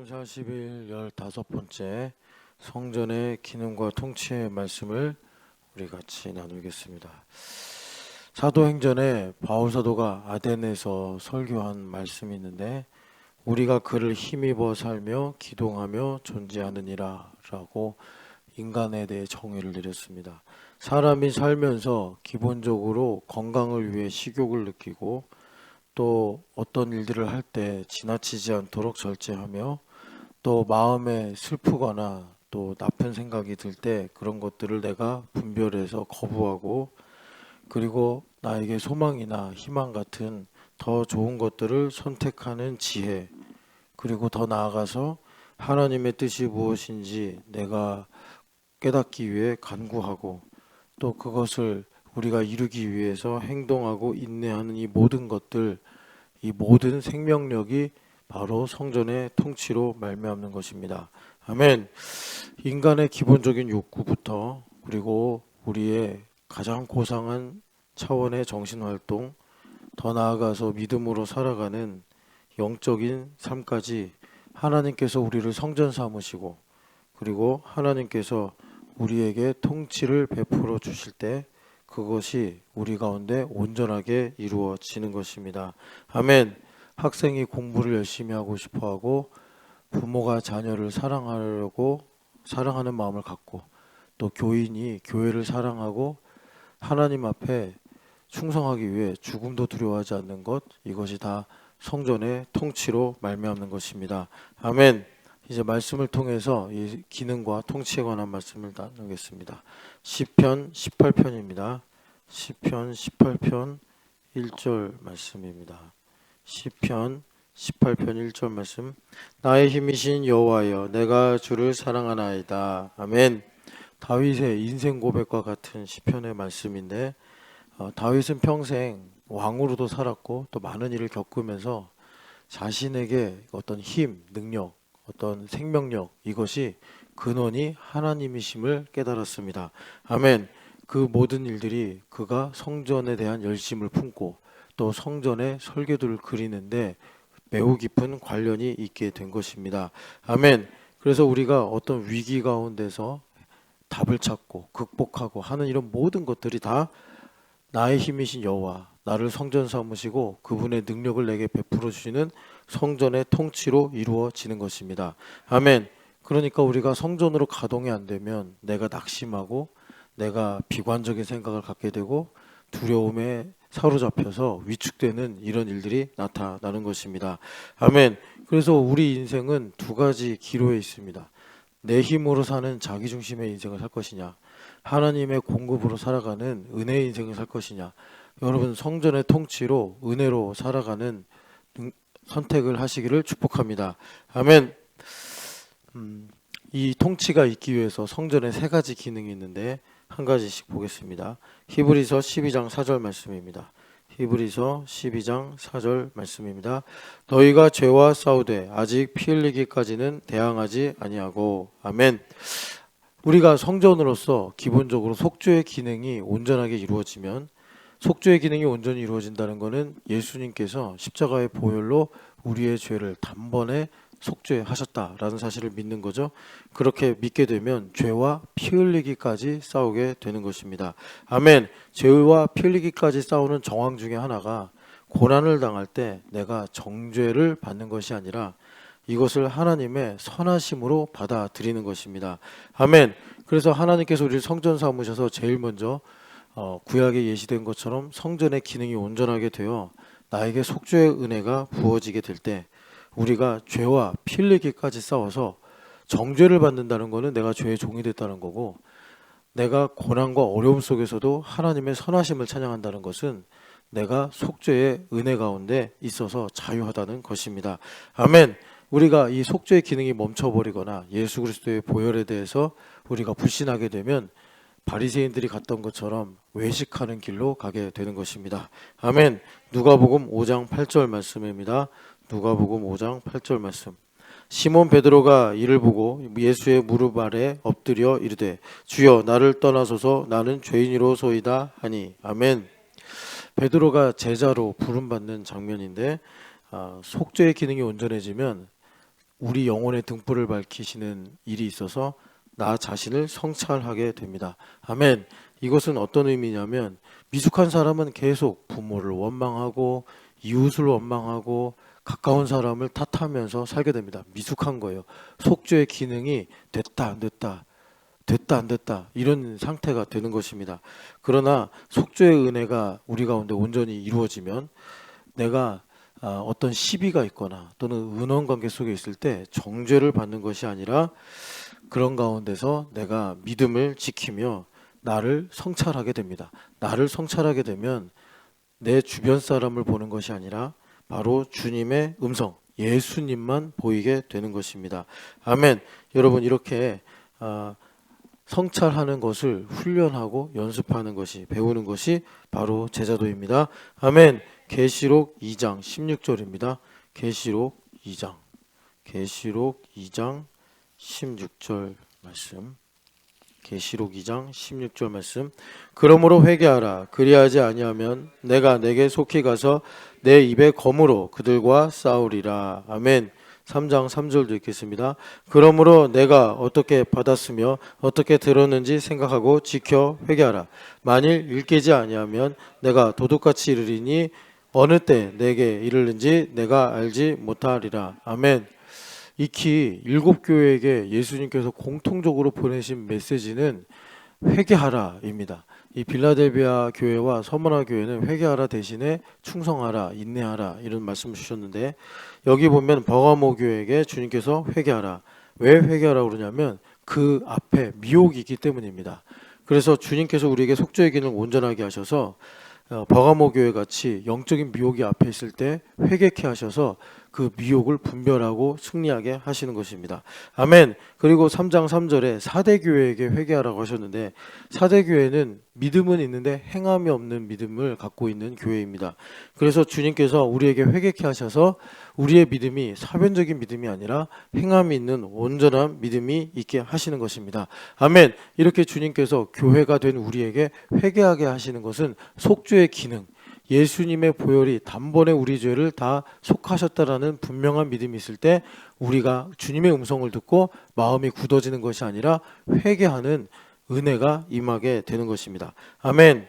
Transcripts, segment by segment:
시편 40일 15번째 성전의 기능과 통치의 말씀을 우리 같이 나누겠습니다. 사도행전에 바울사도가 아덴에서 설교한 말씀이 있는데, 우리가 그를 힘입어 살며 기동하며 존재하느니라 라고 인간에 대해 정의를 내렸습니다. 사람이 살면서 기본적으로 건강을 위해 식욕을 느끼고, 또 어떤 일들을 할 때 지나치지 않도록 절제하며, 또 마음에 슬프거나 또 나쁜 생각이 들 때 그런 것들을 내가 분별해서 거부하고, 그리고 나에게 소망이나 희망 같은 더 좋은 것들을 선택하는 지혜, 그리고 더 나아가서 하나님의 뜻이 무엇인지 내가 깨닫기 위해 간구하고, 또 그것을 우리가 이루기 위해서 행동하고 인내하는 이 모든 것들, 이 모든 생명력이 바로 성전의 통치로 말미암는 것입니다. 아멘. 인간의 기본적인 욕구부터, 그리고 우리의 가장 고상한 차원의 정신활동, 더 나아가서 믿음으로 살아가는 영적인 삶까지 하나님께서 우리를 성전 삼으시고, 그리고 하나님께서 우리에게 통치를 베풀어 주실 때 그것이 우리 가운데 온전하게 이루어지는 것입니다. 아멘. 학생이 공부를 열심히 하고 싶어하고, 부모가 자녀를 사랑하는 마음을 갖고, 또 교인이 교회를 사랑하고 하나님 앞에 충성하기 위해 죽음도 두려워하지 않는 것, 이것이 다 성전의 통치로 말미암는 것입니다. 아멘. 이제 말씀을 통해서 이 기능과 통치에 관한 말씀을 나누겠습니다. 시편 18편입니다. 시편 18편 1절 말씀입니다. 시편 18편 1절 말씀. 나의 힘이신 여호와여, 내가 주를 사랑하나이다. 아멘. 다윗의 인생 고백과 같은 시편의 말씀인데, 다윗은 평생 왕으로도 살았고 또 많은 일을 겪으면서 자신에게 어떤 힘, 능력, 어떤 생명력, 이것이 근원이 하나님이심을 깨달았습니다. 아멘. 그 모든 일들이 그가 성전에 대한 열심을 품고 또 성전의 설계도를 그리는데 매우 깊은 관련이 있게 된 것입니다. 아멘. 그래서 우리가 어떤 위기 가운데서 답을 찾고 극복하고 하는 이런 모든 것들이 다 나의 힘이신 여호와, 나를 성전 삼으시고 그분의 능력을 내게 베풀어 주시는 성전의 통치로 이루어지는 것입니다. 아멘. 그러니까 우리가 성전으로 가동이 안 되면 내가 낙심하고, 내가 비관적인 생각을 갖게 되고 두려움에 사로잡혀서 위축되는 이런 일들이 나타나는 것입니다. 아멘. 그래서 우리 인생은 두 가지 기로에 있습니다. 내 힘으로 사는 자기중심의 인생을 살 것이냐, 하나님의 공급으로 살아가는 은혜의 인생을 살 것이냐. 여러분, 성전의 통치로 은혜로 살아가는 선택을 하시기를 축복합니다. 아멘. 이 통치가 있기 위해서 성전에 세 가지 기능이 있는데 한 가지씩 보겠습니다. 히브리서 12장 4절 말씀입니다. 히브리서 12장 4절 말씀입니다. 너희가 죄와 싸우되 아직 피 흘리기까지는 대항하지 아니하고. 아멘. 우리가 성전으로서 기본적으로 속죄의 기능이 온전하게 이루어지면, 속죄의 기능이 온전히 이루어진다는 것은 예수님께서 십자가의 보혈로 우리의 죄를 단번에 속죄하셨다라는 사실을 믿는 거죠. 그렇게 믿게 되면 죄와 피 흘리기까지 싸우게 되는 것입니다. 아멘. 죄와 피 흘리기까지 싸우는 정황 중에 하나가, 고난을 당할 때 내가 정죄를 받는 것이 아니라 이것을 하나님의 선하심으로 받아들이는 것입니다. 아멘. 그래서 하나님께서 우리를 성전 삼으셔서 제일 먼저 구약에 예시된 것처럼 성전의 기능이 온전하게 되어 나에게 속죄의 은혜가 부어지게 될 때, 우리가 죄와 피 흘리기까지 싸워서 정죄를 받는다는 것은 내가 죄의 종이 됐다는 거고, 내가 고난과 어려움 속에서도 하나님의 선하심을 찬양한다는 것은 내가 속죄의 은혜 가운데 있어서 자유하다는 것입니다. 아멘. 우리가 이 속죄의 기능이 멈춰버리거나 예수 그리스도의 보혈에 대해서 우리가 불신하게 되면 바리새인들이 갔던 것처럼 외식하는 길로 가게 되는 것입니다. 아멘. 누가복음 5장 8절 말씀입니다. 누가복음 5장 8절 말씀. 시몬 베드로가 이를 보고 예수의 무릎 아래 엎드려 이르되 주여 나를 떠나소서 나는 죄인이로소이다 하니. 아멘. 베드로가 제자로 부름받는 장면인데, 속죄의 기능이 온전해지면 우리 영혼의 등불을 밝히시는 일이 있어서 나 자신을 성찰하게 됩니다. 아멘. 이것은 어떤 의미냐면 미숙한 사람은 계속 부모를 원망하고 이웃을 원망하고 가까운 사람을 탓하면서 살게 됩니다. 미숙한 거예요. 속죄의 기능이 됐다 안 됐다 됐다 안 됐다 이런 상태가 되는 것입니다. 그러나 속죄의 은혜가 우리 가운데 온전히 이루어지면 내가 어떤 시비가 있거나 또는 은원관계 속에 있을 때 정죄를 받는 것이 아니라 그런 가운데서 내가 믿음을 지키며 나를 성찰하게 됩니다. 나를 성찰하게 되면 내 주변 사람을 보는 것이 아니라 바로 주님의 음성, 예수님만 보이게 되는 것입니다. 아멘. 여러분, 이렇게 성찰하는 것을 훈련하고 연습하는 것이, 배우는 것이 바로 제자도입니다. 아멘. 계시록 2장 16절입니다. 계시록 2장 16절 말씀. 계시록 2장 16절 말씀. 그러므로 회개하라. 그리하지 아니하면 내가 내게 속히 가서 내 입에 검으로 그들과 싸우리라. 아멘. 3장 3절도 읽겠습니다. 그러므로 내가 어떻게 받았으며 어떻게 들었는지 생각하고 지켜 회개하라. 만일 일깨지 아니하면 내가 도둑같이 이르리니 어느 때 내게 이르는지 내가 알지 못하리라. 아멘. 익히 7교회에게 예수님께서 공통적으로 보내신 메시지는 회개하라입니다. 이 빌라델비아 교회와 서머나 교회는 회개하라 대신에 충성하라, 인내하라 이런 말씀을 주셨는데, 여기 보면 버가모 교회에게 주님께서 회개하라. 왜 회개하라고 그러냐면 그 앞에 미혹이 있기 때문입니다. 그래서 주님께서 우리에게 속죄의 기능을 온전하게 하셔서 버가모 교회 같이 영적인 미혹이 앞에 있을 때 회개케 하셔서 그 미혹을 분별하고 승리하게 하시는 것입니다. 아멘. 그리고 3장 3절에 사대교회에게 회개하라고 하셨는데, 사대교회는 믿음은 있는데 행함이 없는 믿음을 갖고 있는 교회입니다. 그래서 주님께서 우리에게 회개케 하셔서 우리의 믿음이 사변적인 믿음이 아니라 행함이 있는 온전한 믿음이 있게 하시는 것입니다. 아멘. 이렇게 주님께서 교회가 된 우리에게 회개하게 하시는 것은 속죄의 기능, 예수님의 보혈이 단번에 우리 죄를 다 속하셨다라는 분명한 믿음이 있을 때 우리가 주님의 음성을 듣고 마음이 굳어지는 것이 아니라 회개하는 은혜가 임하게 되는 것입니다. 아멘.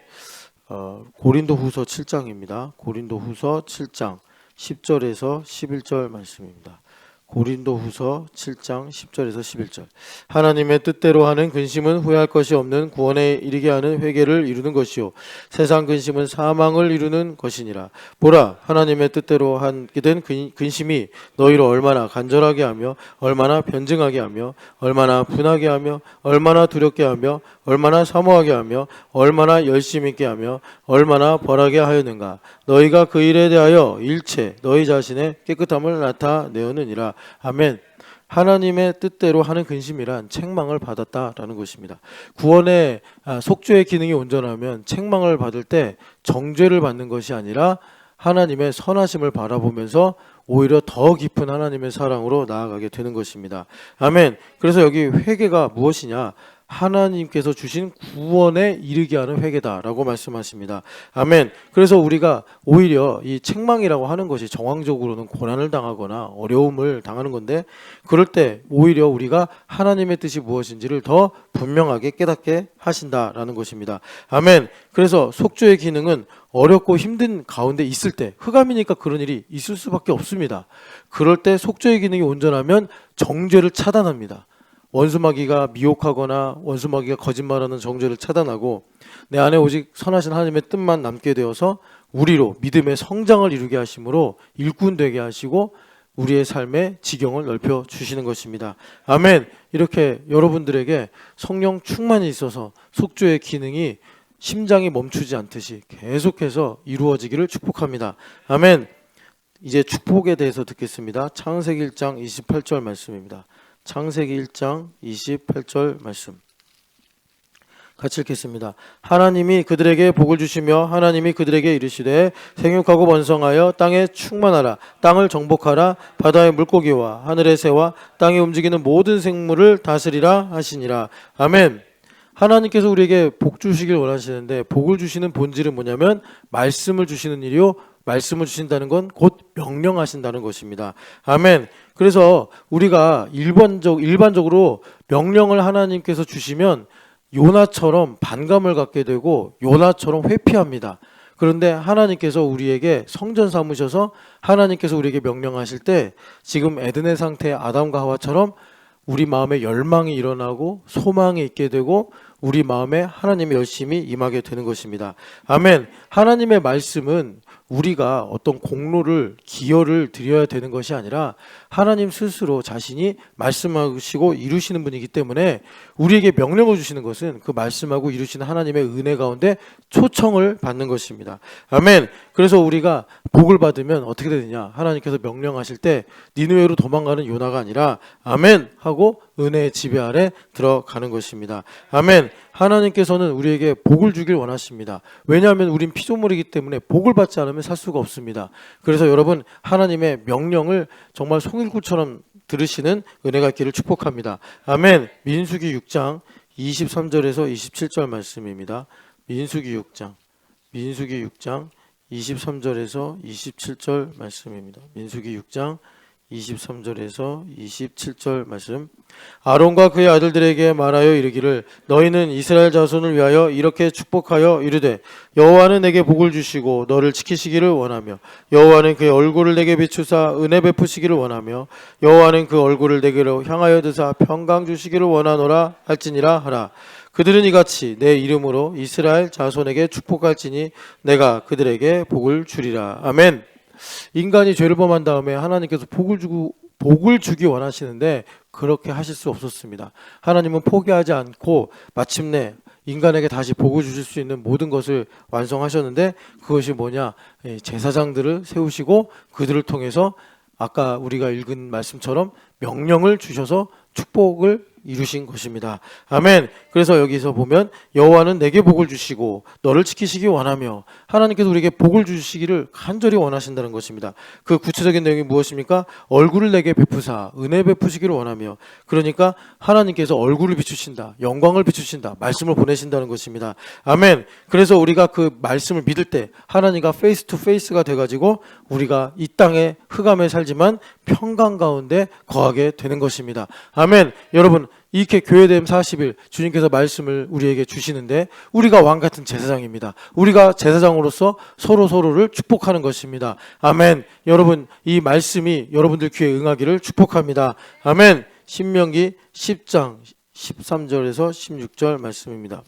고린도후서 7장입니다. 고린도후서 7장 10절에서 11절 말씀입니다. 고린도후서 7장 10절에서 11절. 하나님의 뜻대로 하는 근심은 후회할 것이 없는 구원에 이르게 하는 회개를 이루는 것이요 세상 근심은 사망을 이루는 것이니라. 보라, 하나님의 뜻대로 하게 된 근심이 너희를 얼마나 간절하게 하며 얼마나 변증하게 하며 얼마나 분하게 하며 얼마나 두렵게 하며 얼마나 사모하게 하며 얼마나 열심 있게 하며 얼마나 벌하게 하였는가. 너희가 그 일에 대하여 일체 너희 자신의 깨끗함을 나타내었느니라. 아멘. 하나님의 뜻대로 하는 근심이란 책망을 받았다라는 것입니다. 구원의 속죄의 기능이 온전하면 책망을 받을 때 정죄를 받는 것이 아니라 하나님의 선하심을 바라보면서 오히려 더 깊은 하나님의 사랑으로 나아가게 되는 것입니다. 아멘. 그래서 여기 회개가 무엇이냐? 하나님께서 주신 구원에 이르게 하는 회개다라고 말씀하십니다. 아멘. 그래서 우리가 오히려 이 책망이라고 하는 것이 정황적으로는 고난을 당하거나 어려움을 당하는 건데, 그럴 때 오히려 우리가 하나님의 뜻이 무엇인지를 더 분명하게 깨닫게 하신다라는 것입니다. 아멘. 그래서 속죄의 기능은 어렵고 힘든 가운데 있을 때, 흑암이니까 그런 일이 있을 수밖에 없습니다. 그럴 때 속죄의 기능이 온전하면 정죄를 차단합니다. 원수마귀가 미혹하거나 원수마귀가 거짓말하는 정죄를 차단하고 내 안에 오직 선하신 하나님의 뜻만 남게 되어서 우리로 믿음의 성장을 이루게 하심으로 일꾼 되게 하시고 우리의 삶의 지경을 넓혀 주시는 것입니다. 아멘. 이렇게 여러분들에게 성령 충만이 있어서 속죄의 기능이 심장이 멈추지 않듯이 계속해서 이루어지기를 축복합니다. 아멘. 이제 축복에 대해서 듣겠습니다. 창세기 1장 28절 말씀입니다. 창세기 1장 28절 말씀 같이 읽겠습니다. 하나님이 그들에게 복을 주시며 하나님이 그들에게 이르시되 생육하고 번성하여 땅에 충만하라. 땅을 정복하라. 바다의 물고기와 하늘의 새와 땅에 움직이는 모든 생물을 다스리라 하시니라. 아멘. 하나님께서 우리에게 복 주시길 원하시는데, 복을 주시는 본질은 뭐냐면 말씀을 주시는 일이요 말씀을 주신다는 건 곧 명령하신다는 것입니다. 아멘. 그래서 우리가 일반적으로 명령을 하나님께서 주시면 요나처럼 반감을 갖게 되고 요나처럼 회피합니다. 그런데 하나님께서 우리에게 성전 삼으셔서 하나님께서 우리에게 명령하실 때 지금 에덴의 상태의 아담과 하와처럼 우리 마음에 열망이 일어나고 소망이 있게 되고 우리 마음에 하나님의 열심이 임하게 되는 것입니다. 아멘. 하나님의 말씀은 우리가 어떤 공로를 기여를 드려야 되는 것이 아니라 하나님 스스로 자신이 말씀하시고 이루시는 분이기 때문에 우리에게 명령을 주시는 것은 그 말씀하고 이루시는 하나님의 은혜 가운데 초청을 받는 것입니다. 아멘. 그래서 우리가 복을 받으면 어떻게 되느냐? 하나님께서 명령하실 때 니느웨로 도망가는 요나가 아니라 아멘 하고 은혜의 지배 아래 들어가는 것입니다. 아멘. 하나님께서는 우리에게 복을 주길 원하십니다. 왜냐하면 우린 피조물이기 때문에 복을 받지 않으면 살 수가 없습니다. 그래서 여러분 하나님의 명령을 정말 송일구처럼 들으시는 은혜가 있기를 축복합니다. 아멘. 민수기 6장 23절에서 27절 말씀입니다. 민수기 6장 23절에서 27절 말씀입니다. 민수기 6장 23절에서 27절 말씀. 아론과 그의 아들들에게 말하여 이르기를 너희는 이스라엘 자손을 위하여 이렇게 축복하여 이르되 여호와는 내게 복을 주시고 너를 지키시기를 원하며 여호와는 그의 얼굴을 내게 비추사 은혜 베푸시기를 원하며 여호와는 그 얼굴을 내게로 향하여 드사 평강 주시기를 원하노라 할지니라 하라. 그들은 이같이 내 이름으로 이스라엘 자손에게 축복할지니 내가 그들에게 복을 주리라. 아멘. 인간이 죄를 범한 다음에 하나님께서 복을 주기 원하시는데 그렇게 하실 수 없었습니다. 하나님은 포기하지 않고 마침내 인간에게 다시 복을 주실 수 있는 모든 것을 완성하셨는데 그것이 뭐냐? 제사장들을 세우시고 그들을 통해서 아까 우리가 읽은 말씀처럼 명령을 주셔서 축복을 이루신 것입니다. 아멘. 그래서 여기서 보면 여호와는 내게 복을 주시고 너를 지키시기 원하며 하나님께서 우리에게 복을 주시기를 간절히 원하신다는 것입니다. 그 구체적인 내용이 무엇입니까? 얼굴을 내게 베푸사 은혜 베푸시기를 원하며 그러니까 하나님께서 얼굴을 비추신다. 영광을 비추신다. 말씀을 보내신다는 것입니다. 아멘. 그래서 우리가 그 말씀을 믿을 때 하나님과 페이스 투 페이스가 돼가지고 우리가 이 땅에 흑암에 살지만 평강 가운데 거하게 되는 것입니다. 아멘. 여러분 이렇게 교회됨 40일 주님께서 말씀을 우리에게 주시는데 우리가 왕같은 제사장입니다. 우리가 제사장으로서 서로를 축복하는 것입니다. 아멘. 여러분 이 말씀이 여러분들 귀에 응하기를 축복합니다. 아멘. 신명기 10장 13절에서 16절 말씀입니다.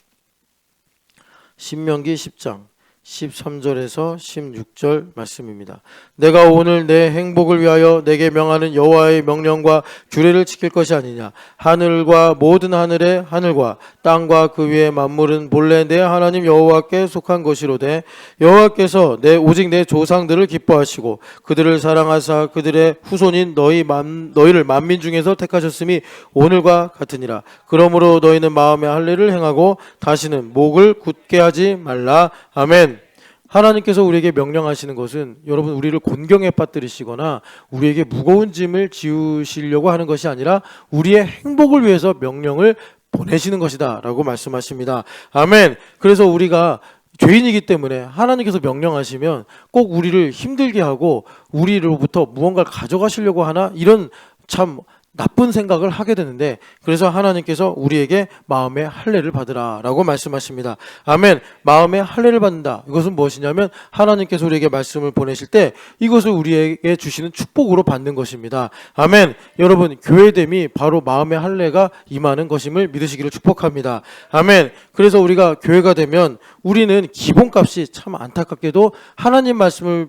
신명기 10장 13절에서 16절 말씀입니다. 내가 오늘 내 행복을 위하여 내게 명하는 여호와의 명령과 규례를 지킬 것이 아니냐. 하늘과 모든 하늘의 하늘과 땅과 그 위의 만물은 본래 내 하나님 여호와께 속한 것이로되 여호와께서 오직 내 조상들을 기뻐하시고 그들을 사랑하사 그들의 후손인 너희를 만민 중에서 택하셨음이 오늘과 같으니라. 그러므로 너희는 마음의 할례를 행하고 다시는 목을 굳게 하지 말라. 아멘. 하나님께서 우리에게 명령하시는 것은 여러분 우리를 곤경에 빠뜨리시거나 우리에게 무거운 짐을 지우시려고 하는 것이 아니라 우리의 행복을 위해서 명령을 보내시는 것이다 라고 말씀하십니다. 아멘. 그래서 우리가 죄인이기 때문에 하나님께서 명령하시면 꼭 우리를 힘들게 하고 우리로부터 무언가를 가져가시려고 하나 이런 참 나쁜 생각을 하게 되는데 그래서 하나님께서 우리에게 마음의 할례를 받으라 라고 말씀하십니다. 아멘. 마음의 할례를 받는다. 이것은 무엇이냐면 하나님께서 우리에게 말씀을 보내실 때 이것을 우리에게 주시는 축복으로 받는 것입니다. 아멘. 여러분 교회됨이 바로 마음의 할례가 임하는 것임을 믿으시기를 축복합니다. 아멘. 그래서 우리가 교회가 되면 우리는 기본값이 참 안타깝게도 하나님 말씀을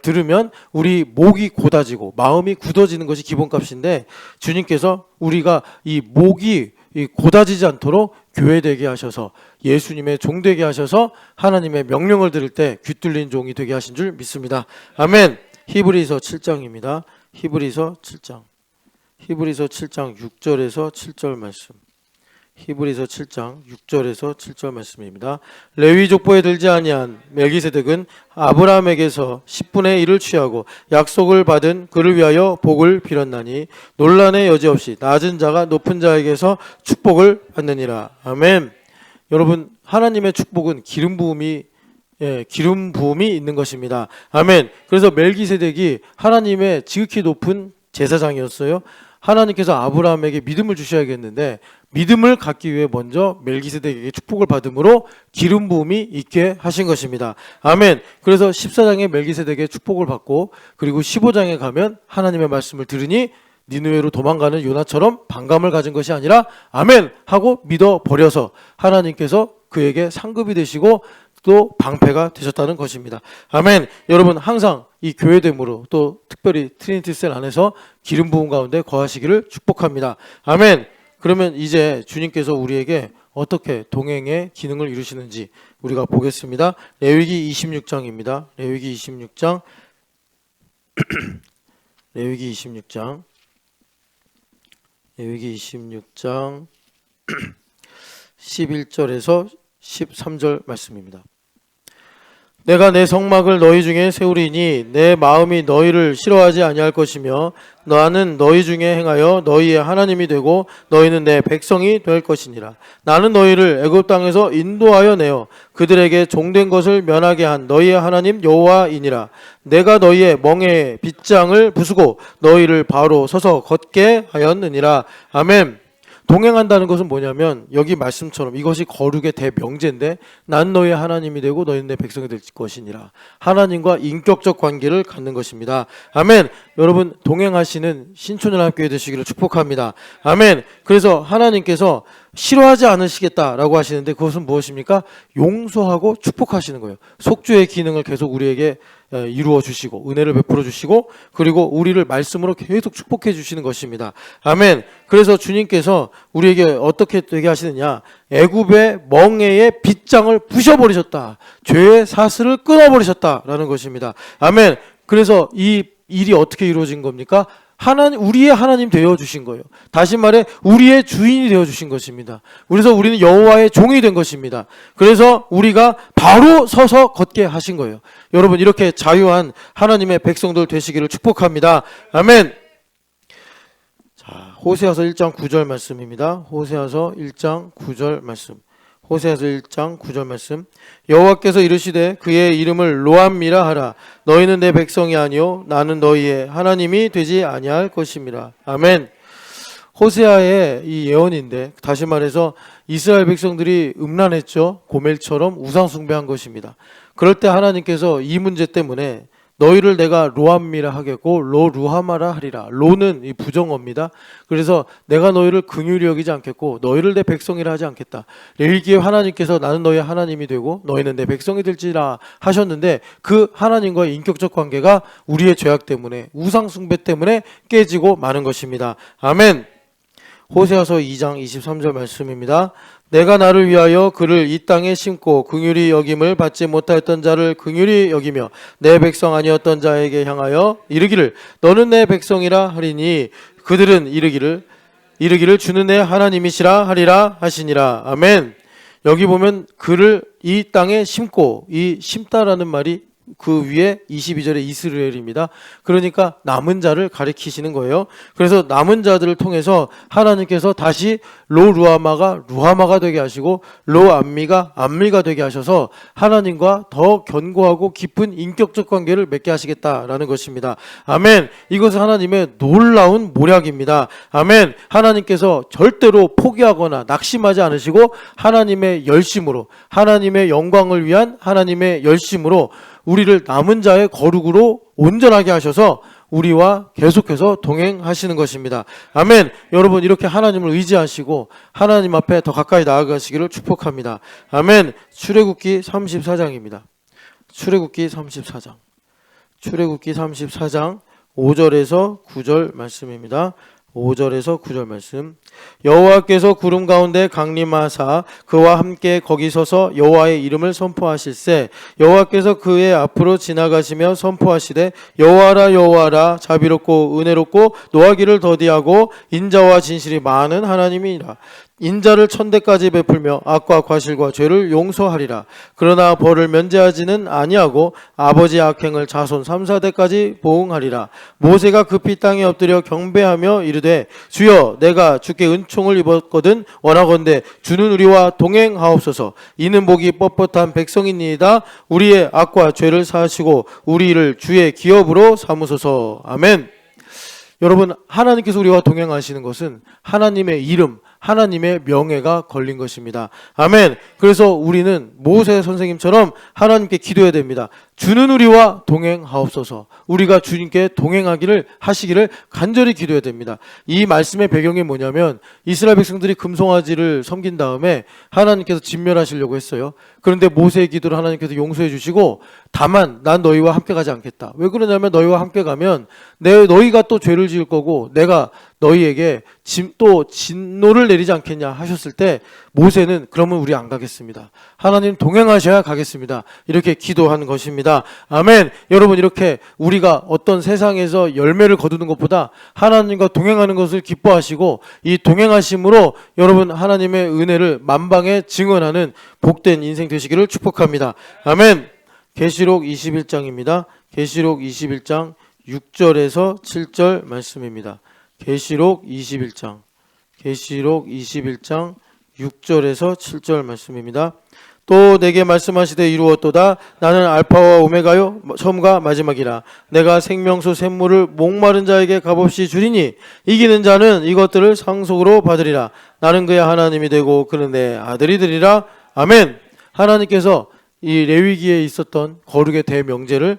들으면 우리 목이 곧아지고 마음이 굳어지는 것이 기본값인데 주님께서 우리가 이 목이 곧아지지 않도록 교회되게 하셔서 예수님의 종 되게 하셔서 하나님의 명령을 들을 때 귀뚫린 종이 되게 하신 줄 믿습니다. 아멘. 히브리서 7장입니다. 히브리서 7장 6절에서 7절 말씀. 히브리서 7장 6절에서 7절 말씀입니다. 레위 족보에 들지 아니한 멜기세덱은 아브라함에게서 10분의 1을 취하고 약속을 받은 그를 위하여 복을 빌었나니 논란의 여지 없이 낮은 자가 높은 자에게서 축복을 받느니라. 아멘. 여러분 하나님의 축복은 기름 부음이 기름 부음이 있는 것입니다. 아멘. 그래서 멜기세덱이 하나님의 지극히 높은 제사장이었어요. 하나님께서 아브라함에게 믿음을 주셔야겠는데 믿음을 갖기 위해 먼저 멜기세덱에게 축복을 받음으로 기름 부음이 있게 하신 것입니다. 아멘. 그래서 14장에 멜기세덱의 축복을 받고 그리고 15장에 가면 하나님의 말씀을 들으니 니느웨로 도망가는 요나처럼 반감을 가진 것이 아니라 아멘 하고 믿어버려서 하나님께서 그에게 상급이 되시고 또 방패가 되셨다는 것입니다. 아멘. 여러분 항상 이 교회됨으로 또 특별히 트리니티셀 안에서 기름 부음 가운데 거하시기를 축복합니다. 아멘. 그러면 이제 주님께서 우리에게 어떻게 동행의 기능을 이루시는지 우리가 보겠습니다. 레위기 26장입니다. 레위기 26장 레위기 26장 11절에서 13절 말씀입니다. 내가 내 성막을 너희 중에 세우리니 내 마음이 너희를 싫어하지 아니할 것이며 나는 너희 중에 행하여 너희의 하나님이 되고 너희는 내 백성이 될 것이니라. 나는 너희를 애굽 땅에서 인도하여 내어 그들에게 종된 것을 면하게 한 너희의 하나님 여호와이니라. 내가 너희의 멍에의 빗장을 부수고 너희를 바로 서서 걷게 하였느니라. 아멘. 동행한다는 것은 뭐냐면 여기 말씀처럼 이것이 거룩의 대명제인데 난 너희의 하나님이 되고 너희는 내 백성이 될 것이니라. 하나님과 인격적 관계를 갖는 것입니다. 아멘. 여러분 동행하시는 신촌연합교회 되시기를 축복합니다. 아멘. 그래서 하나님께서 싫어하지 않으시겠다라고 하시는데 그것은 무엇입니까? 용서하고 축복하시는 거예요. 속죄의 기능을 계속 우리에게 이루어 주시고 은혜를 베풀어 주시고 그리고 우리를 말씀으로 계속 축복해 주시는 것입니다. 아멘. 그래서 주님께서 우리에게 어떻게 되게 하시느냐? 애굽의 멍에의 빗장을 부셔버리셨다. 죄의 사슬을 끊어버리셨다라는 것입니다. 아멘. 그래서 이 일이 어떻게 이루어진 겁니까? 우리의 하나님 되어 주신 거예요. 다시 말해 우리의 주인이 되어 주신 것입니다. 그래서 우리는 여호와의 종이 된 것입니다. 그래서 우리가 바로 서서 걷게 하신 거예요. 여러분 이렇게 자유한 하나님의 백성들 되시기를 축복합니다. 아멘. 자, 호세아서 1장 9절 말씀입니다. 호세아서 1장 9절 말씀. 호세아서 1장 9절 말씀. 여호와께서 이르시되 그의 이름을 로암미라 하라. 너희는 내 백성이 아니요 나는 너희의 하나님이 되지 아니할 것임이라. 아멘. 호세아의 이 예언인데 다시 말해서 이스라엘 백성들이 음란했죠. 고멜처럼 우상 숭배한 것입니다. 그럴 때 하나님께서 이 문제 때문에 너희를 내가 로암미라 하겠고 로루하마라 하리라. 로는 이 부정어입니다. 그래서 내가 너희를 긍휼히 여기지 않겠고 너희를 내 백성이라 하지 않겠다. 레위기에 하나님께서 나는 너희의 하나님이 되고 너희는 내 백성이 될지라 하셨는데 그 하나님과의 인격적 관계가 우리의 죄악 때문에 우상 숭배 때문에 깨지고 마는 것입니다. 아멘. 호세아서 2장 23절 말씀입니다. 내가 나를 위하여 그를 이 땅에 심고 긍휼히 여김을 받지 못하였던 자를 긍휼히 여기며 내 백성 아니었던 자에게 향하여 이르기를 너는 내 백성이라 하리니 그들은 이르기를 주는 내 하나님이시라 하리라 하시니라. 아멘. 여기 보면 그를 이 땅에 심고 이 심다라는 말이 그 위에 22절에 이스라엘입니다. 그러니까 남은 자를 가리키시는 거예요. 그래서 남은 자들을 통해서 하나님께서 다시 로루아마가 루하마가 되게 하시고 로암미가 암미가 되게 하셔서 하나님과 더 견고하고 깊은 인격적 관계를 맺게 하시겠다라는 것입니다. 아멘. 이것은 하나님의 놀라운 모략입니다. 아멘. 하나님께서 절대로 포기하거나 낙심하지 않으시고 하나님의 열심으로 하나님의 영광을 위한 하나님의 열심으로 우리를 남은 자의 거룩으로 온전하게 하셔서 우리와 계속해서 동행하시는 것입니다. 아멘. 여러분 이렇게 하나님을 의지하시고 하나님 앞에 더 가까이 나아가시기를 축복합니다. 아멘. 출애굽기 34장입니다. 출애굽기 34장 5절에서 9절 말씀입니다. 5절에서 9절 말씀. 여호와께서 구름 가운데 강림하사 그와 함께 거기 서서 여호와의 이름을 선포하실세 여호와께서 그의 앞으로 지나가시며 선포하시되 여호와라 여호와라 자비롭고 은혜롭고 노하기를 더디하고 인자와 진실이 많은 하나님이라. 인자를 천대까지 베풀며 악과 과실과 죄를 용서하리라. 그러나 벌을 면제하지는 아니하고 아버지의 악행을 자손 3, 4대까지 보응하리라. 모세가 급히 땅에 엎드려 경배하며 이르되 주여 내가 주께 은총을 입었거든 원하건대 주는 우리와 동행하옵소서. 이는 복이 뻣뻣한 백성이니이다. 우리의 악과 죄를 사하시고 우리를 주의 기업으로 삼으소서. 아멘. 여러분, 하나님께서 우리와 동행하시는 것은 하나님의 이름, 하나님의 명예가 걸린 것입니다. 아멘. 그래서 우리는 모세 선생님처럼 하나님께 기도해야 됩니다. 주는 우리와 동행하옵소서. 우리가 주님께 동행하기를 하시기를 간절히 기도해야 됩니다. 이 말씀의 배경이 뭐냐면 이스라엘 백성들이 금송아지를 섬긴 다음에 하나님께서 진멸하시려고 했어요. 그런데 모세의 기도를 하나님께서 용서해 주시고 다만 난 너희와 함께 가지 않겠다. 왜 그러냐면 너희와 함께 가면 너희가 또 죄를 지을 거고 내가 너희에게 또 진노를 내리지 않겠냐 하셨을 때 모세는 그러면 우리 안 가겠습니다. 하나님 동행하셔야 가겠습니다. 이렇게 기도하는 것입니다. 아멘. 여러분, 이렇게 우리가 어떤 세상에서 열매를 거두는 것보다 하나님과 동행하는 것을 기뻐하시고 이 동행하심으로 여러분 하나님의 은혜를 만방에 증언하는 복된 인생 되시기를 축복합니다. 아멘. 계시록 21장입니다. 계시록 21장 6절에서 7절 말씀입니다. 계시록 21장 6절에서 7절 말씀입니다. 또 내게 말씀하시되 이루었도다. 나는 알파와 오메가요 처음과 마지막이라. 내가 생명수 샘물을 목마른 자에게 값없이 주리니 이기는 자는 이것들을 상속으로 받으리라. 나는 그의 하나님이 되고 그는 내 아들이 되리라. 아멘. 하나님께서 이 레위기에 있었던 거룩의 대명제를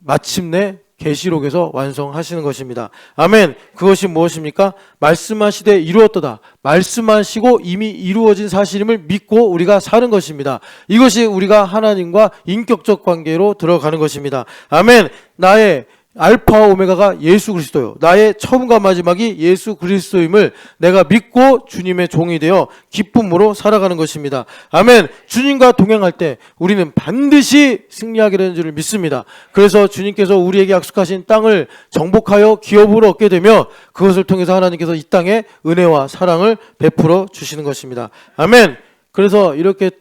마침내 계시록에서 완성하시는 것입니다. 아멘. 그것이 무엇입니까? 말씀하시되 이루었도다. 말씀하시고 이미 이루어진 사실임을 믿고 우리가 사는 것입니다. 이것이 우리가 하나님과 인격적 관계로 들어가는 것입니다. 아멘. 나의 알파와 오메가가 예수 그리스도요. 나의 처음과 마지막이 예수 그리스도임을 내가 믿고 주님의 종이 되어 기쁨으로 살아가는 것입니다. 아멘. 주님과 동행할 때 우리는 반드시 승리하게 되는 줄을 믿습니다. 그래서 주님께서 우리에게 약속하신 땅을 정복하여 기업으로 얻게 되며 그것을 통해서 하나님께서 이 땅에 은혜와 사랑을 베풀어 주시는 것입니다. 아멘. 그래서 이렇게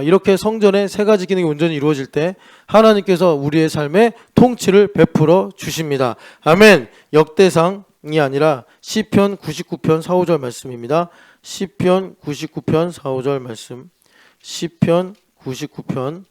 이렇게 성전의 세 가지 기능이 온전히 이루어질 때 하나님께서 우리의 삶에 통치를 베풀어 주십니다. 아멘. 역대상이 아니라 시편 99편 4, 5절 말씀입니다. 시편 99편 4, 5절 말씀. 시편 99편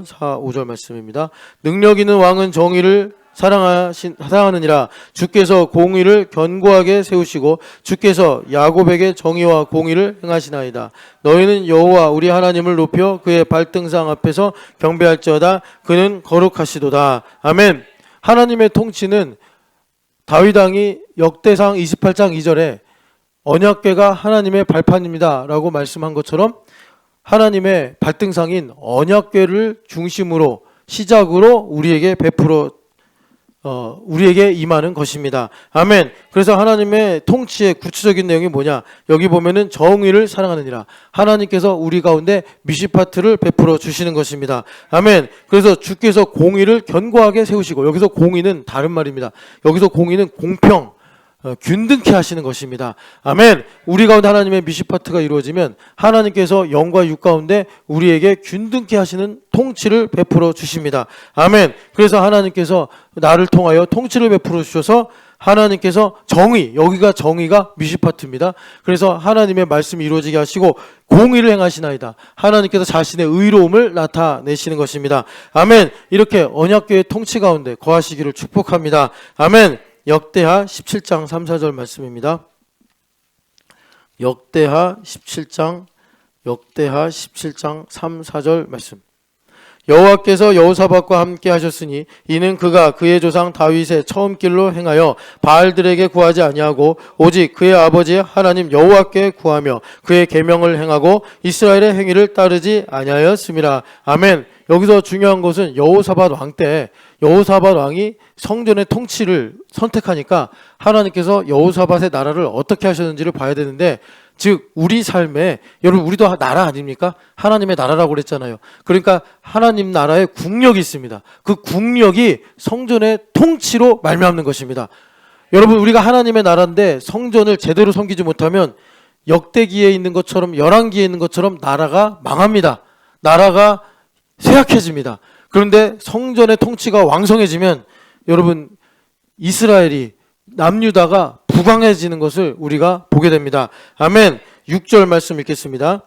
4, 5절 말씀입니다. 능력 있는 왕은 정의를 사랑하느니라. 주께서 공의를 견고하게 세우시고 주께서 야곱에게 정의와 공의를 행하시나이다. 너희는 여호와 우리 하나님을 높여 그의 발등상 앞에서 경배할지어다. 그는 거룩하시도다. 아멘. 하나님의 통치는 다윗 왕이 역대상 28장 2절에 언약궤가 하나님의 발판입니다 라고 말씀한 것처럼 하나님의 발등상인 언약궤를 중심으로 시작으로 우리에게 임하는 것입니다. 아멘. 그래서 하나님의 통치의 구체적인 내용이 뭐냐? 여기 보면은 정의를 사랑하느니라. 하나님께서 우리 가운데 미시파트를 베풀어 주시는 것입니다. 아멘. 그래서 주께서 공의를 견고하게 세우시고, 여기서 공의는 다른 말입니다. 여기서 공의는 공평, 균등케 하시는 것입니다. 아멘. 우리 가운데 하나님의 미시파트가 이루어지면 하나님께서 영과 육 가운데 우리에게 균등케 하시는 통치를 베풀어 주십니다. 아멘. 그래서 하나님께서 나를 통하여 통치를 베풀어 주셔서 하나님께서 여기가 정의가 미시파트입니다. 그래서 하나님의 말씀이 이루어지게 하시고 공의를 행하시나이다. 하나님께서 자신의 의로움을 나타내시는 것입니다. 아멘. 이렇게 언약궤의 통치 가운데 거하시기를 축복합니다. 아멘. 역대하 17장 3, 4절 말씀입니다. 역대하 17장 3, 4절 말씀. 여호와께서 여호사밧과 함께 하셨으니 이는 그가 그의 조상 다윗의 처음 길로 행하여 바알들에게 구하지 아니하고 오직 그의 아버지 하나님 여호와께 구하며 그의 계명을 행하고 이스라엘의 행위를 따르지 아니하였음이라. 아멘. 여기서 중요한 것은 여호사밧 왕 때 여호사밧 왕이 성전의 통치를 선택하니까 하나님께서 여호사밧의 나라를 어떻게 하셨는지를 봐야 되는데, 즉 우리 삶에, 여러분 우리도 나라 아닙니까? 하나님의 나라라고 그랬잖아요. 그러니까 하나님 나라의 국력이 있습니다. 그 국력이 성전의 통치로 말미암는 것입니다. 여러분, 우리가 하나님의 나라인데 성전을 제대로 섬기지 못하면 역대기에 있는 것처럼, 열왕기에 있는 것처럼 나라가 망합니다. 나라가 쇠약해집니다. 그런데 성전의 통치가 왕성해지면 여러분, 이스라엘이, 남유다가 부강해지는 것을 우리가 보게 됩니다. 아멘. 6절 말씀 읽겠습니다.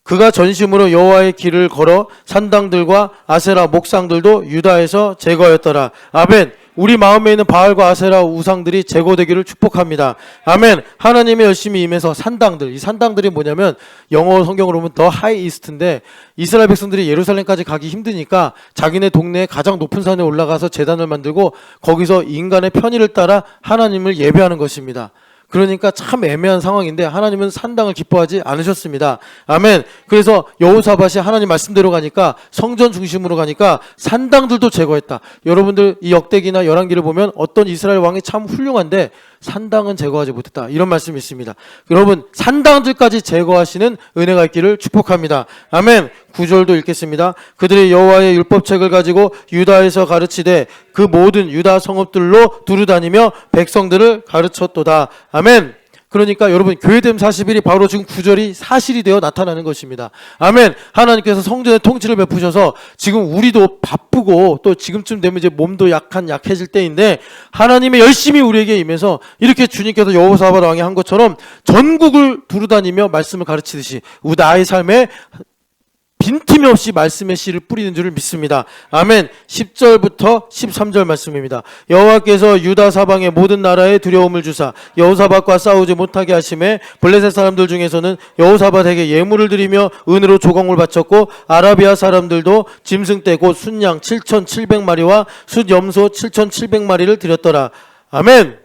그가 전심으로 여호와의 길을 걸어 산당들과 아세라 목상들도 유다에서 제거하였더라. 아멘. 우리 마음에 있는 바알과 아세라 우상들이 제거되기를 축복합니다. 아멘. 하나님의 열심히 임해서 산당들, 이 산당들이 뭐냐면 영어 성경으로 보면 더 하이 이스트인데, 이스라엘 백성들이 예루살렘까지 가기 힘드니까 자기네 동네에 가장 높은 산에 올라가서 제단을 만들고 거기서 인간의 편의를 따라 하나님을 예배하는 것입니다. 그러니까 참 애매한 상황인데 하나님은 산당을 기뻐하지 않으셨습니다. 아멘. 그래서 여호사밧이 하나님 말씀대로 가니까, 성전 중심으로 가니까 산당들도 제거했다. 여러분들 이 역대기나 열왕기를 보면 어떤 이스라엘 왕이 참 훌륭한데 산당은 제거하지 못했다, 이런 말씀이 있습니다. 여러분, 산당들까지 제거하시는 은혜가 있기를 축복합니다. 아멘. 9절도 읽겠습니다. 그들이 여호와의 율법책을 가지고 유다에서 가르치되 그 모든 유다 성읍들로 두루다니며 백성들을 가르쳤도다. 아멘. 그러니까 여러분, 교회됨 40일이 바로 지금 9절이 사실이 되어 나타나는 것입니다. 아멘. 하나님께서 성전의 통치를 베푸셔서 지금 우리도 바쁘고 또 지금쯤 되면 이제 몸도 약해질 때인데 하나님의 열심히 우리에게 임해서 이렇게 주님께서 여호사밧 왕이 한 것처럼 전국을 두루다니며 말씀을 가르치듯이 나의 삶에 빈틈이 없이 말씀의 씨를 뿌리는 줄을 믿습니다. 아멘. 10절부터 13절 말씀입니다. 여호와께서 유다 사방의 모든 나라에 두려움을 주사 여호사밧과 싸우지 못하게 하심에 블레셋 사람들 중에서는 여호사밧에게 예물을 드리며 은으로 조공을 바쳤고, 아라비아 사람들도 짐승떼 곧 순양 7,700마리와 숫염소 7,700마리를 드렸더라. 아멘.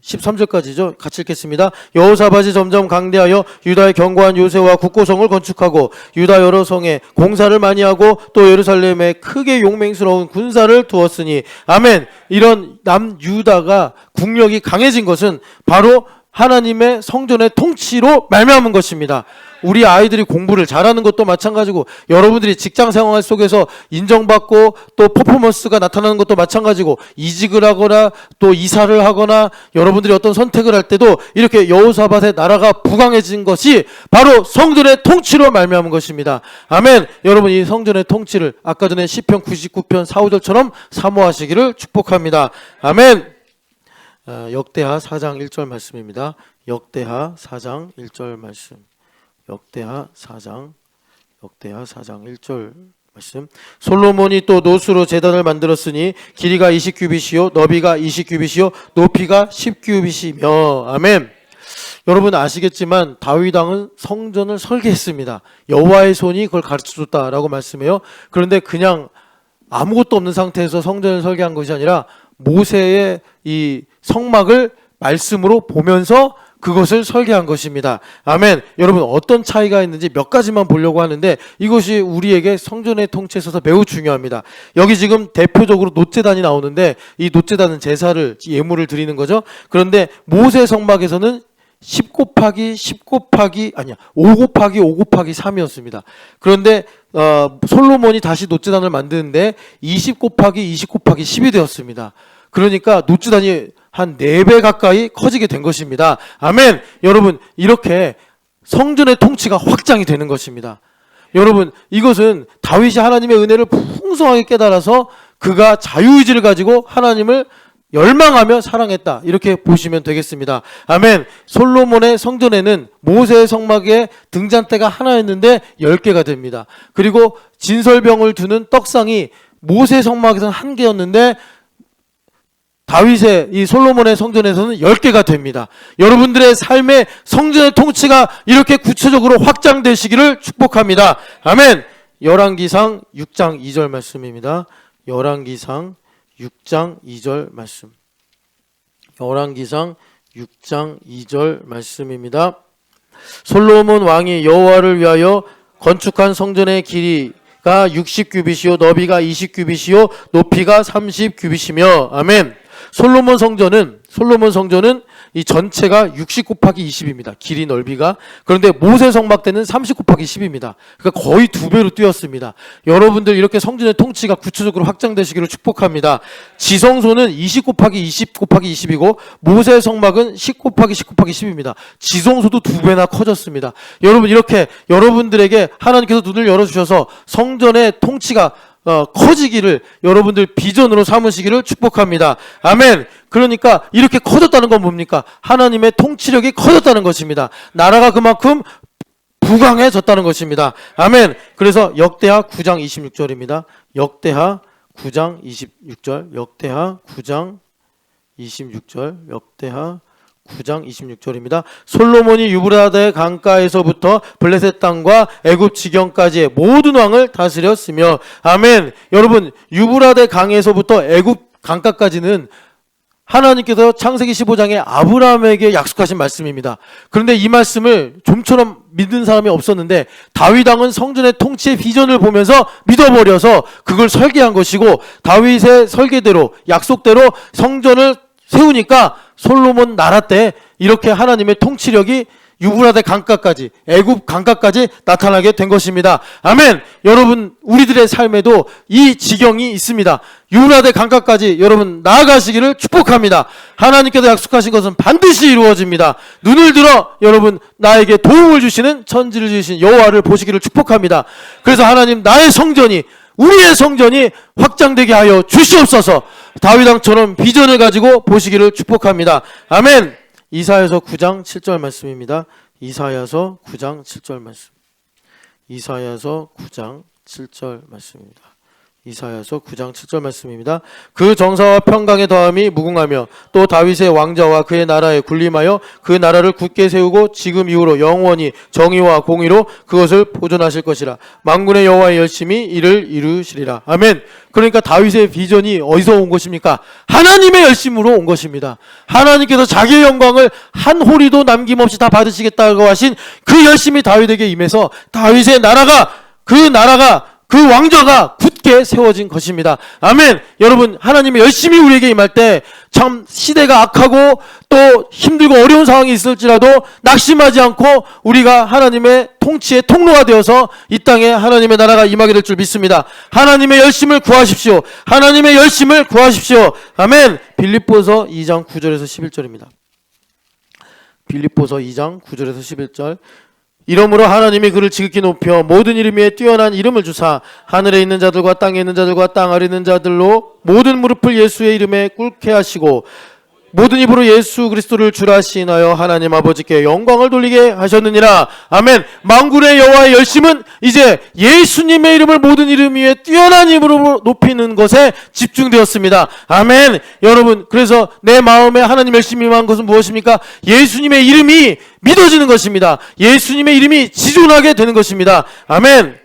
13절까지죠. 같이 읽겠습니다. 여호사밧이 점점 강대하여 유다의 견고한 요새와 국고성을 건축하고 유다 여러 성에 공사를 많이 하고 또 예루살렘에 크게 용맹스러운 군사를 두었으니. 아멘. 이런 남유다가 국력이 강해진 것은 바로 하나님의 성전의 통치로 말미암은 것입니다. 우리 아이들이 공부를 잘하는 것도 마찬가지고, 여러분들이 직장 생활 속에서 인정받고 또 퍼포먼스가 나타나는 것도 마찬가지고, 이직을 하거나 또 이사를 하거나 여러분들이 어떤 선택을 할 때도 이렇게 여호사밧의 나라가 부강해진 것이 바로 성전의 통치로 말미암은 것입니다. 아멘. 여러분, 이 성전의 통치를 아까 전에 시편 99편 4, 5절처럼 사모하시기를 축복합니다. 아멘. 역대하 4장 1절 말씀입니다. 역대하 4장 1절 말씀. 역대하 4장 1절 말씀. 솔로몬이 또 노수로 제단을 만들었으니 길이가 20규빗이요 너비가 20규빗이요 높이가 10규빗이며. 아멘. 여러분 아시겠지만 다윗 왕은 성전을 설계했습니다. 여호와의 손이 그걸 가르쳐줬다라고 말씀해요. 그런데 그냥 아무것도 없는 상태에서 성전을 설계한 것이 아니라 모세의 이 성막을 말씀으로 보면서 그것을 설계한 것입니다. 아멘. 여러분, 어떤 차이가 있는지 몇 가지만 보려고 하는데 이것이 우리에게 성전의 통치에 있어서 매우 중요합니다. 여기 지금 대표적으로 놋제단이 나오는데 이 놋제단은 제사를, 예물을 드리는 거죠. 그런데 모세 성막에서는 5 곱하기 5 곱하기 3이었습니다. 그런데 솔로몬이 다시 놋제단을 만드는데 20 곱하기 20 곱하기 10이 되었습니다. 그러니까 놋제단이 한 4배 가까이 커지게 된 것입니다. 아멘. 여러분, 이렇게 성전의 통치가 확장이 되는 것입니다. 여러분, 이것은 다윗이 하나님의 은혜를 풍성하게 깨달아서 그가 자유의지를 가지고 하나님을 열망하며 사랑했다, 이렇게 보시면 되겠습니다. 아멘. 솔로몬의 성전에는 모세의 성막에 등잔대가 하나였는데 10개가 됩니다. 그리고 진설병을 두는 떡상이 모세의 성막에서는 1개였는데 다윗의 이 솔로몬의 성전에서는 10개가 됩니다. 여러분들의 삶의 성전의 통치가 이렇게 구체적으로 확장되시기를 축복합니다. 아멘. 열왕기상 6장 2절 말씀입니다. 열왕기상 6장 2절 말씀. 열왕기상 6장 2절 말씀입니다. 솔로몬 왕이 여호와를 위하여 건축한 성전의 길이가 60규빗이요 너비가 20규빗이요 높이가 30규빗이며. 아멘. 솔로몬 성전은 솔로몬 성전은 이 전체가 60 곱하기 20입니다. 길이 넓이가. 그런데 모세 성막 때는 30 곱하기 10입니다. 그러니까 거의 2배로 뛰었습니다. 여러분들 이렇게 성전의 통치가 구체적으로 확장되시기를 축복합니다. 지성소는 20 곱하기 20 곱하기 20이고 모세 성막은 10 곱하기 10 곱하기 10입니다. 지성소도 2배나 커졌습니다. 여러분 이렇게 여러분들에게 하나님께서 눈을 열어주셔서 성전의 통치가 커지기를 여러분들 비전으로 삼으시기를 축복합니다. 아멘. 그러니까 이렇게 커졌다는 건 뭡니까? 하나님의 통치력이 커졌다는 것입니다. 나라가 그만큼 부강해졌다는 것입니다. 아멘. 그래서 역대하 9장 26절입니다. 역대하 9장 26절, 역대하 9장 26절, 역대하 9장 26절입니다. 솔로몬이 유브라데 강가에서부터 블레셋 땅과 애굽 지경까지의 모든 왕을 다스렸으며, 아멘. 여러분, 유브라데 강에서부터 애굽 강가까지는 하나님께서 창세기 15장에 아브라함에게 약속하신 말씀입니다. 그런데 이 말씀을 좀처럼 믿는 사람이 없었는데 다윗 왕은 성전의 통치의 비전을 보면서 믿어버려서 그걸 설계한 것이고, 다윗의 설계대로 약속대로 성전을 세우니까 솔로몬 나라 때 이렇게 하나님의 통치력이 유브라데 강가까지, 애굽 강가까지 나타나게 된 것입니다. 아멘. 여러분, 우리들의 삶에도 이 지경이 있습니다. 유브라데 강가까지 여러분 나아가시기를 축복합니다. 하나님께서 약속하신 것은 반드시 이루어집니다. 눈을 들어 여러분 나에게 도움을 주시는 천지를 지으신 여호와를 보시기를 축복합니다. 그래서 하나님, 나의 성전이, 우리의 성전이 확장되게 하여 주시옵소서. 다윗 왕처럼 비전을 가지고 보시기를 축복합니다. 아멘. 이사야서 9장 7절 말씀입니다. 이사야서 9장 7절 말씀. 이사야서 9장 7절 말씀입니다. 이사야서 9장 7절 말씀입니다. 그 정사와 평강의 더함이 무궁하며 또 다윗의 왕자와 그의 나라에 군림하여 그 나라를 굳게 세우고 지금 이후로 영원히 정의와 공의로 그것을 보존하실 것이라. 만군의 여호와의 열심히 이를 이루시리라. 아멘. 그러니까 다윗의 비전이 어디서 온 것입니까? 하나님의 열심으로 온 것입니다. 하나님께서 자기의 영광을 한 홀이도 남김없이 다 받으시겠다고 하신 그 열심이 다윗에게 임해서 다윗의 나라가, 그 왕좌가 굳게 세워진 것입니다. 아멘. 여러분, 하나님의 열심히 우리에게 임할 때 참 시대가 악하고 또 힘들고 어려운 상황이 있을지라도 낙심하지 않고 우리가 하나님의 통치의 통로가 되어서 이 땅에 하나님의 나라가 임하게 될 줄 믿습니다. 하나님의 열심을 구하십시오. 하나님의 열심을 구하십시오. 아멘. 빌립보서 2장 9절에서 11절입니다. 빌립보서 2장 9절에서 11절. 이러므로 하나님이 그를 지극히 높여 모든 이름 위에 뛰어난 이름을 주사 하늘에 있는 자들과 땅에 있는 자들과 땅 아래 있는 자들로 모든 무릎을 예수의 이름에 꿇게 하시고 모든 입으로 예수 그리스도를 주라 시인하여 하나님 아버지께 영광을 돌리게 하셨느니라. 아멘. 만군의 여호와의 열심은 이제 예수님의 이름을 모든 이름 위에 뛰어난 이름으로 높이는 것에 집중되었습니다. 아멘. 여러분, 그래서 내 마음에 하나님 열심히 임한 것은 무엇입니까? 예수님의 이름이 믿어지는 것입니다. 예수님의 이름이 지존하게 되는 것입니다. 아멘.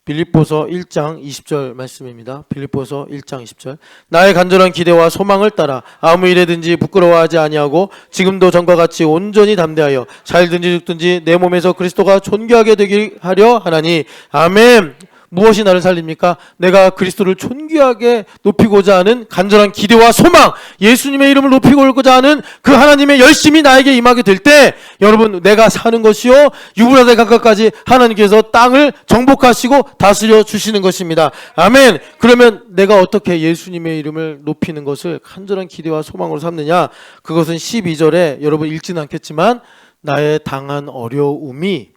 빌립보서 1장 20절 말씀입니다. 빌립보서 1장 20절. 나의 간절한 기대와 소망을 따라 아무 일에든지 부끄러워하지 아니하고 지금도 전과 같이 온전히 담대하여 살든지 죽든지 내 몸에서 그리스도가 존귀하게 되게 하려 하나니. 아멘. 무엇이 나를 살립니까? 내가 그리스도를 존귀하게 높이고자 하는 간절한 기대와 소망, 예수님의 이름을 높이고자 하는 그 하나님의 열심이 나에게 임하게 될 때, 여러분, 내가 사는 것이요 유브라데 강가까지 하나님께서 땅을 정복하시고 다스려 주시는 것입니다. 아멘. 그러면 내가 어떻게 예수님의 이름을 높이는 것을 간절한 기대와 소망으로 삼느냐? 그것은 12절에 여러분 읽지는 않겠지만 나의 당한 어려움이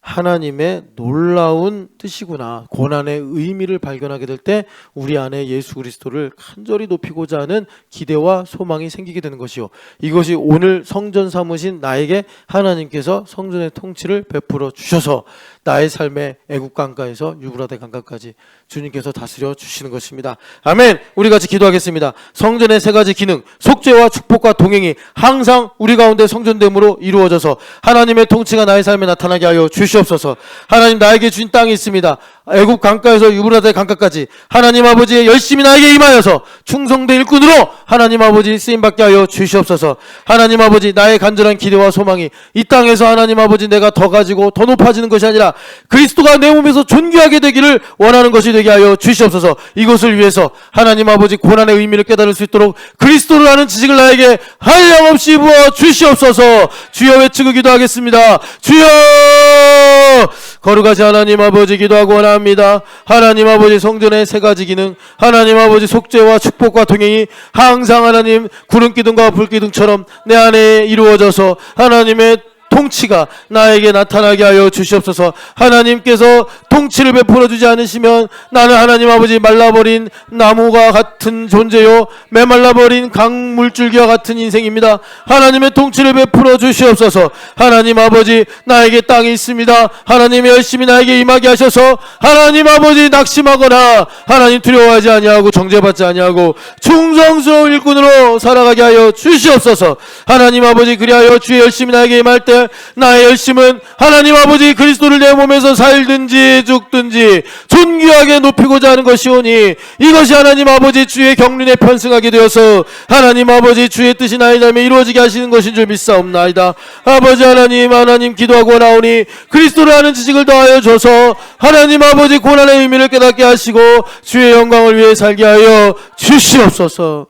하나님의 놀라운 뜻이구나, 고난의 의미를 발견하게 될 때 우리 안에 예수 그리스도를 간절히 높이고자 하는 기대와 소망이 생기게 되는 것이요, 이것이 오늘 성전 삼으신 나에게 하나님께서 성전의 통치를 베풀어 주셔서 나의 삶의 애국 강가에서 유브라데 강가까지 주님께서 다스려 주시는 것입니다. 아멘. 우리 같이 기도하겠습니다. 성전의 세 가지 기능, 속죄와 축복과 동행이 항상 우리 가운데 성전됨으로 이루어져서 하나님의 통치가 나의 삶에 나타나게 하여 주시옵소서. 하나님, 나에게 주신 땅이 있습니다. 애굽 강가에서 유브라데 강가까지 하나님 아버지 열심히 나에게 임하여서 충성된 일꾼으로 하나님 아버지 쓰임받게 하여 주시옵소서. 하나님 아버지 나의 간절한 기대와 소망이 이 땅에서 하나님 아버지 내가 더 가지고 더 높아지는 것이 아니라 그리스도가 내 몸에서 존귀하게 되기를 원하는 것이 되게 하여 주시옵소서. 이것을 위해서 하나님 아버지 고난의 의미를 깨달을 수 있도록 그리스도를 아는 지식을 나에게 한량없이 부어 주시옵소서. 주여 외치고 기도하겠습니다. 주여! 거룩하신 하나님 아버지 기도하고 원합니다. 하나님 아버지 성전의 세 가지 기능, 하나님 아버지 속죄와 축복과 동행이 항상 하나님 구름기둥과 불기둥처럼 내 안에 이루어져서 하나님의 통치가 나에게 나타나게 하여 주시옵소서. 하나님께서 통치를 베풀어 주지 않으시면 나는 하나님 아버지 말라버린 나무가 같은 존재요 메말라버린 강물줄기와 같은 인생입니다. 하나님의 통치를 베풀어 주시옵소서. 하나님 아버지 나에게 땅이 있습니다. 하나님이 열심히 나에게 임하게 하셔서 하나님 아버지 낙심하거나 하나님 두려워하지 아니하고 정죄받지 아니하고 충성스러운 일꾼으로 살아가게 하여 주시옵소서. 하나님 아버지 그리하여 주의 열심히 나에게 임할 때 나의 열심은 하나님 아버지 그리스도를 내 몸에서 살든지 죽든지 존귀하게 높이고자 하는 것이오니 이것이 하나님 아버지 주의 경륜에 편승하게 되어서 하나님 아버지 주의 뜻이 나의 삶에 이루어지게 하시는 것인 줄 믿사옵나이다. 아버지 하나님 기도하고 나오니 그리스도를 아는 지식을 더하여 줘서 하나님 아버지 고난의 의미를 깨닫게 하시고 주의 영광을 위해 살게 하여 주시옵소서.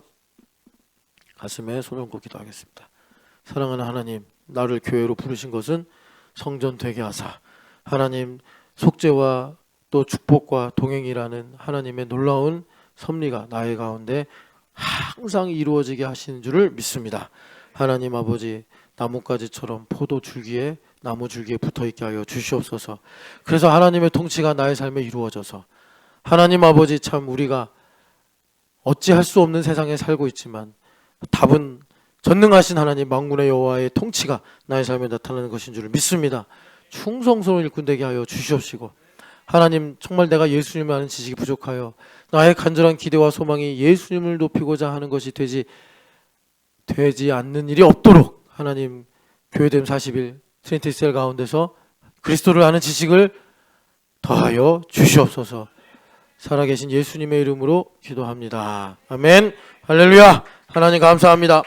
가슴에 손을 얹고 기도하겠습니다. 사랑하는 하나님, 나를 교회로 부르신 것은 성전 되게 하사 하나님 속죄와 또 축복과 동행이라는 하나님의 놀라운 섭리가 나의 가운데 항상 이루어지게 하시는 줄을 믿습니다. 하나님 아버지 나뭇가지처럼 포도 줄기에 나무 줄기에 붙어있게 하여 주시옵소서. 그래서 하나님의 통치가 나의 삶에 이루어져서 하나님 아버지 참 우리가 어찌할 수 없는 세상에 살고 있지만 답은 전능하신 하나님 만군의 여호와의 통치가 나의 삶에 나타나는 것인 줄 믿습니다. 충성스러운 일꾼 되게 하여 주시옵시고 하나님 정말 내가 예수님을 아는 지식이 부족하여 나의 간절한 기대와 소망이 예수님을 높이고자 하는 것이 되지 않는 일이 없도록 하나님 교회됨 40일 트린티셀 가운데서 그리스도를 아는 지식을 더하여 주시옵소서. 살아계신 예수님의 이름으로 기도합니다. 아멘. 할렐루야. 하나님 감사합니다.